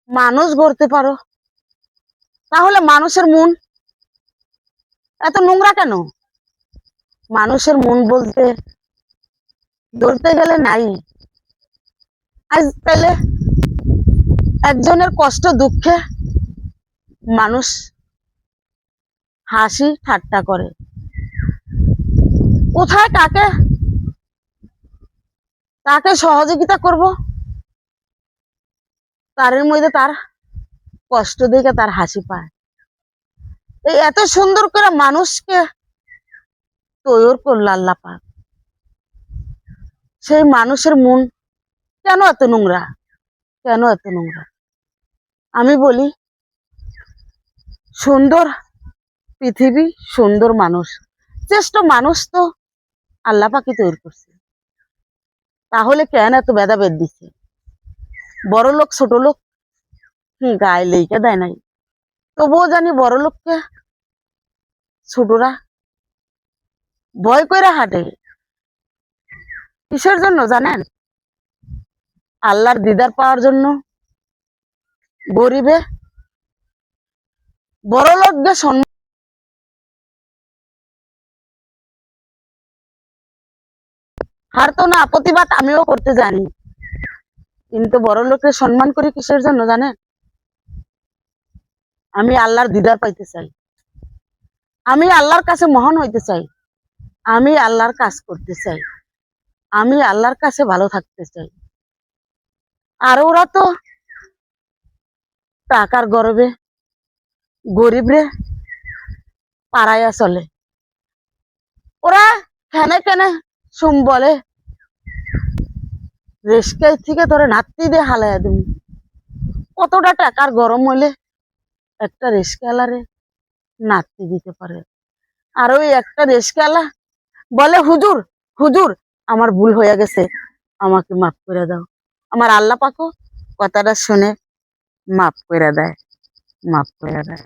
মানুষ গড়তে পারো, তাহলে মানুষের মন এত নোংরা কেন? মানুষের মন বলতে ধরতে গেলে নাই। আজ তাহলে একজনের কষ্ট দুঃখে মানুষ হাসি ঠাট্টা করে। কোথায় কাকে তাকে সহযোগিতা করব, তার মধ্যে তার কষ্ট দেখে তার হাসি পায়। এই এত সুন্দর করে মানুষকে তৈরি করলো আল্লাহ পাক, সেই মানুষের মন কেন এত নোংরা? কেন এত নোংরা? আমি বলি, সুন্দর পৃথিবী, সুন্দর মানুষ, শ্রেষ্ঠ মানুষ তো আল্লাহ পাকই তৈরি করছে। তাহলে কেন এত ভেদাভেদ দিচ্ছে? বড় লোক ছোট লোক গায়ে লেখা দেয় নাই, তবুও জানি বড় লোককে ছোটরা ভয় করে হাঁটে। কিসের জন্য জানেন? আল্লাহর দিদার পাওয়ার জন্য। গরিবে বড় লোককে সম্মান, হারতো না, প্রতিবাদ আমিও করতে জানি, কিন্তু বড় লোকের সম্মান করি কিসের জন্য জানেন? আমি আল্লাহর দিদার পাইতে চাই, আমি আল্লাহর কাছে মহান হইতে চাই, আমি আল্লাহর কাজ করতে চাই, আমি আল্লাহর কাছে ভালো থাকতে চাই। আর ওরা তো টাকার গর্বে গরিবরে পাড়াইয়া চলে। ওরা কেনে কেনে সুম বলে রেস্কাই থেকে ধরে নাতি দিয়ে হালাইয়া দেব। কতটা টাকার গরম হইলে একটা রিস্কাওয়ালারে নাতি দিতে পারে? আর ওই একটা রিস্কাওয়ালা বলে, হুজুর হুজুর আমার ভুল হয়ে গেছে, আমাকে মাফ করে দাও। আমার আল্লাহ পাকও কথাটা শুনে মাফ করে দেয়, মাফ করে দেয়।